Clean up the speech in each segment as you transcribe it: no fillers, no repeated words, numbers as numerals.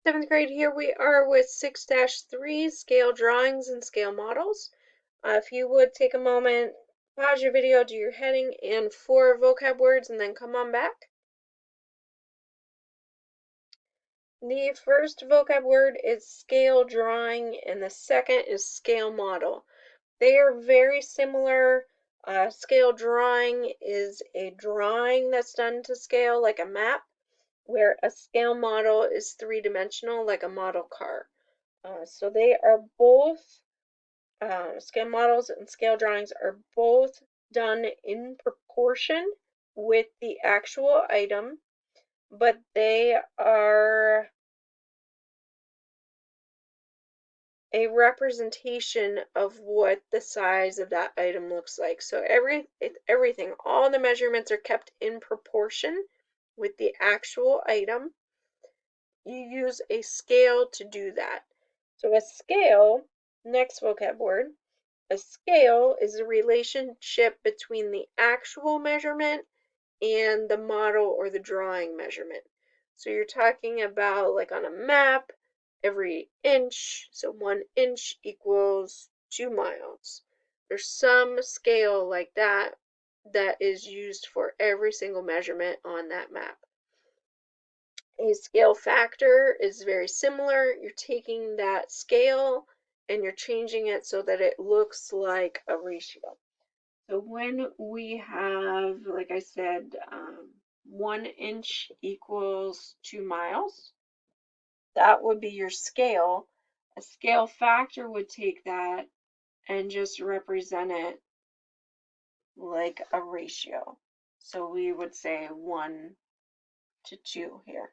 7th grade, here we are with 6-3, scale drawings and scale models. If you would take a moment, pause your video, do your heading and 4 vocab words, and then come on back. The first vocab word is scale drawing, and the second is scale model. They are very similar. Scale drawing is a drawing that's done to scale, like a map, where a scale model is three-dimensional, like a model car. So they are both, scale models and scale drawings are both done in proportion with the actual item, but they are a representation of what the size of that item looks like. So everything, all the measurements are kept in proportion with the actual item. You use a scale to do that. So a scale, next vocab word, a scale is a relationship between the actual measurement and the model or the drawing measurement. So you're talking about, like on a map, every inch, so 1 inch equals 2 miles. There's some scale like that that is used for every single measurement on that map. A scale factor is very similar. You're taking that scale and you're changing it so that it looks like a ratio. So when we have, like I said, 1 inch equals 2 miles, that would be your scale. A scale factor would take that and just represent it like a ratio. So we would say 1 to 2 here.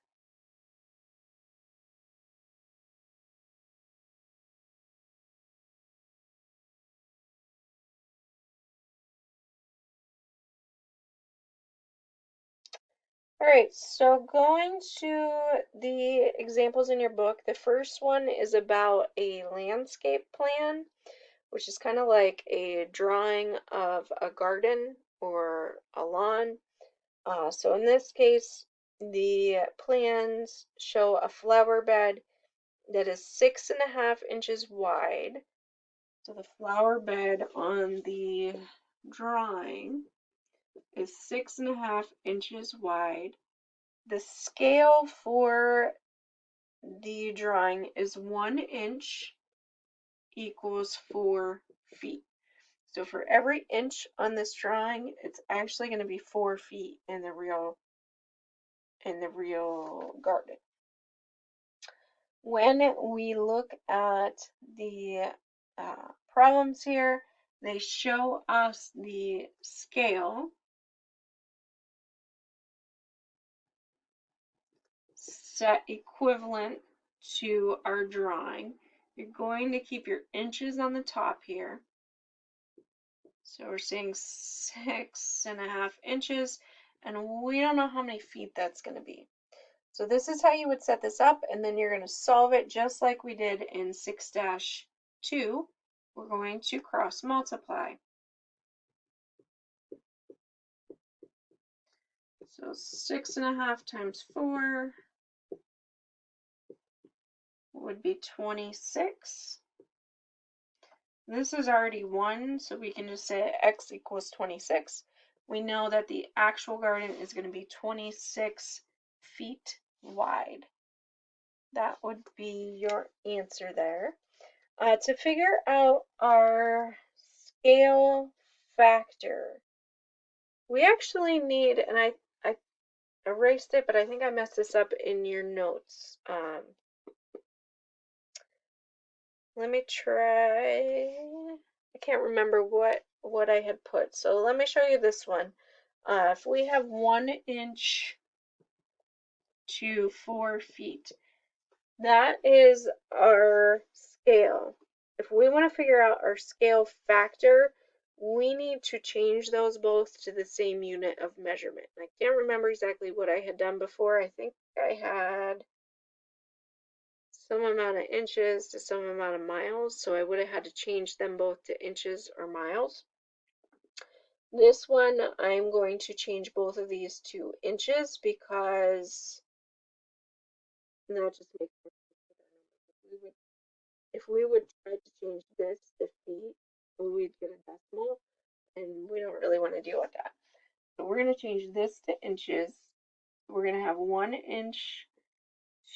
All right, so going to the examples in your book, the first one is about a landscape plan, which is kind of like a drawing of a garden or a lawn. So in this case, the plans show a flower bed that is 6.5 inches wide. So the flower bed on the drawing is 6.5 inches wide. The scale for the drawing is 1 inch equals 4 feet. So for every inch on this drawing, it's actually going to be 4 feet in the real garden. When we look at the problems here, they show us the scale set equivalent to our drawing. You're going to keep your inches on the top here. So we're saying 6.5 inches, and we don't know how many feet that's going to be. So this is how you would set this up, and then you're going to solve it just like we did in 6-2. We're going to cross multiply. So 6.5 times 4 would be 26. This is already 1, so we can just say x equals 26. We know that the actual garden is going to be 26 feet wide. That would be your answer there. To figure out our scale factor, we actually need, and I erased it, but I think I messed this up in your notes. Let me try. I can't remember what I had put. So let me show you this one. If we have 1 inch to 4 feet, that is our scale. If we want to figure out our scale factor, we need to change those both to the same unit of measurement. I can't remember exactly what I had done before. I think I had some amount of inches to some amount of miles, so I would have had to change them both to inches or miles. This one, I'm going to change both of these to inches because that just makes sense. if we would try to change this to feet, we'd get a decimal, and we don't really want to deal with that. So we're going to change this to inches. We're going to have 1 inch,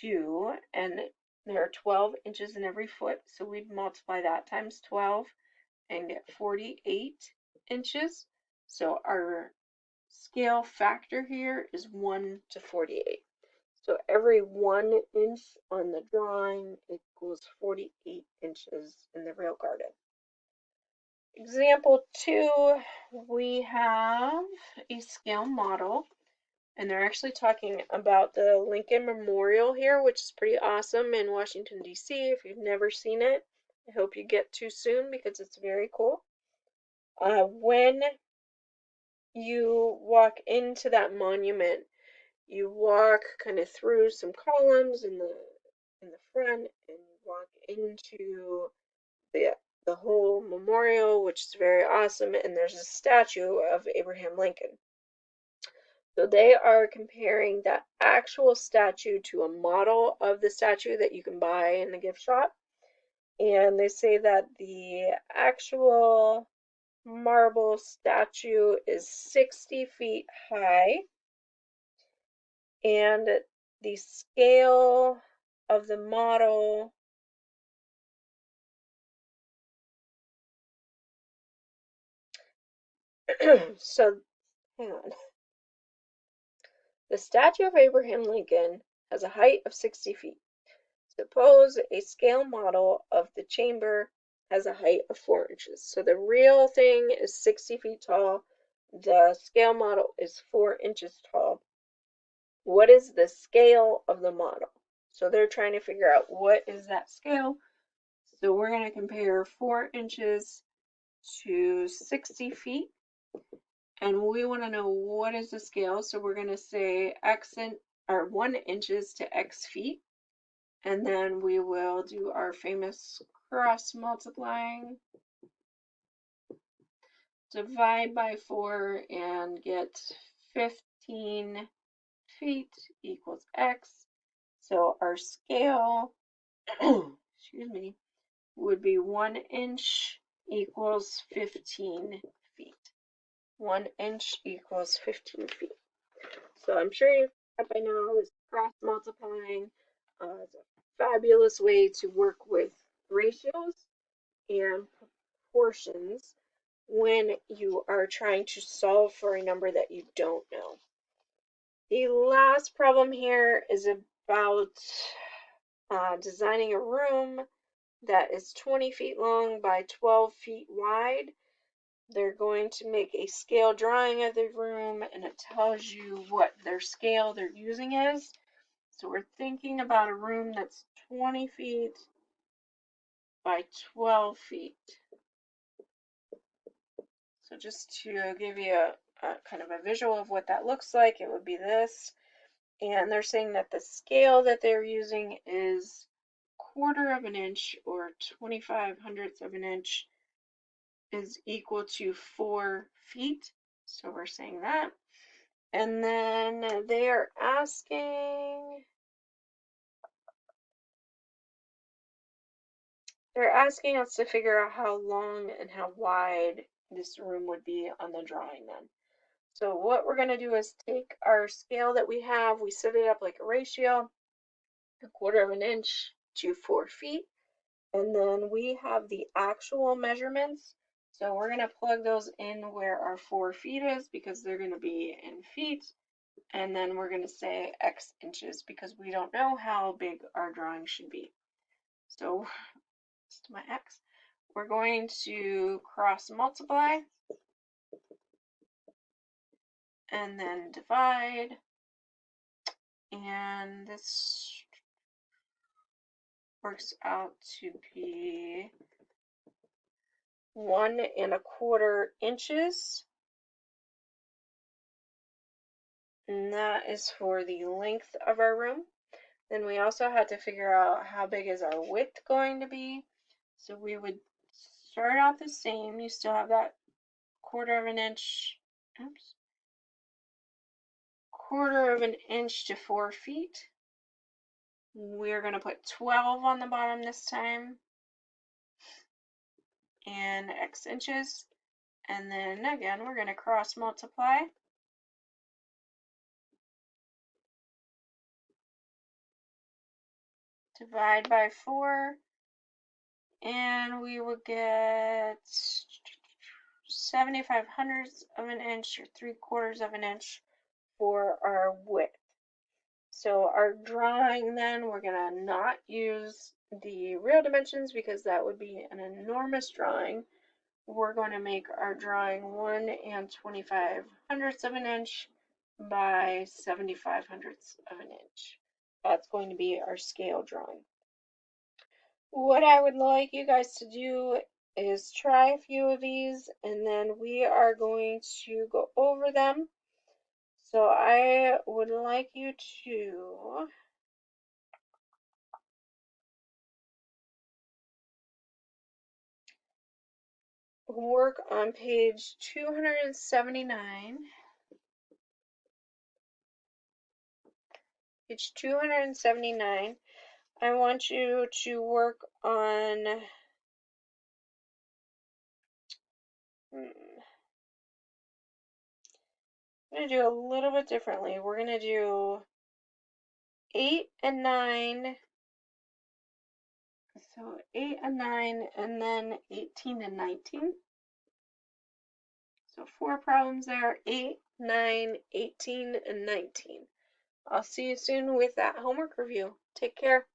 2, and there are 12 inches in every foot, so we'd multiply that times 12 and get 48 inches. So our scale factor here is 1 to 48. So every 1 inch on the drawing equals 48 inches in the real garden. Example 2, we have a scale model, and they're actually talking about the Lincoln Memorial here, which is pretty awesome in Washington, D.C. If you've never seen it, I hope you get to soon because it's very cool. When you walk into that monument, you walk kind of through some columns in the front, and you walk into the whole memorial, which is very awesome, and there's a statue of Abraham Lincoln. So they are comparing that actual statue to a model of the statue that you can buy in the gift shop. And they say that the actual marble statue is 60 feet high, and the scale of the model so hang on. The statue of Abraham Lincoln has a height of 60 feet. Suppose a scale model of the chamber has a height of 4 inches. So the real thing is 60 feet tall. The scale model is 4 inches tall. What is the scale of the model? So they're trying to figure out what is that scale. So we're going to compare 4 inches to 60 feet. And we want to know what is the scale. So we're going to say 1 inches to x feet. And then we will do our famous cross multiplying. Divide by 4 and get 15 feet equals x. So our scale, excuse me, would be 1 inch equals 15 feet. 1 inch equals 15 feet. So I'm sure you've got by now this cross multiplying. It's a fabulous way to work with ratios and proportions when you are trying to solve for a number that you don't know. The last problem here is about designing a room that is 20 feet long by 12 feet wide. They're going to make a scale drawing of the room, and it tells you what their scale they're using is. So we're thinking about a room that's 20 feet by 12 feet. So just to give you a kind of a visual of what that looks like, it would be this. And they're saying that the scale that they're using is 1/4 of an inch, or 25 hundredths of an inch, is equal to 4 feet. So we're saying that. And then they are asking us to figure out how long and how wide this room would be on the drawing then. So what we're going to do is take our scale that we have, we set it up like a ratio, 1/4 of an inch to 4 feet, and then we have the actual measurements. So we're going to plug those in where our 4 feet is because they're going to be in feet, and then we're going to say x inches because we don't know how big our drawing should be. So to my x, we're going to cross multiply and then divide, and this works out to be 1 1/4 inches, and that is for the length of our room. Then we also had to figure out how big is our width going to be. So we would start out the same. You still have that 1/4 of an inch, oops, 1/4 of an inch to 4 feet. We're going to put 12 on the bottom this time. and x inches. And then again, we're going to cross multiply. Divide by 4, and we will get 75 hundredths of an inch or 3/4 of an inch for our width. So our drawing then, we're going to not use the real dimensions because that would be an enormous drawing. We're going to make our drawing 1 25 hundredths of an inch by 75 hundredths of an inch. That's going to be our scale drawing. What I would like you guys to do is try a few of these, and then we are going to go over them. So I would like you to work on page 279. Page 279. I want you to work on I'm going to do a little bit differently. We're going to do 8 and 9. So 8 and 9, and then 18 and 19. So 4 problems there, 8, 9, 18, and 19. I'll see you soon with that homework review. Take care.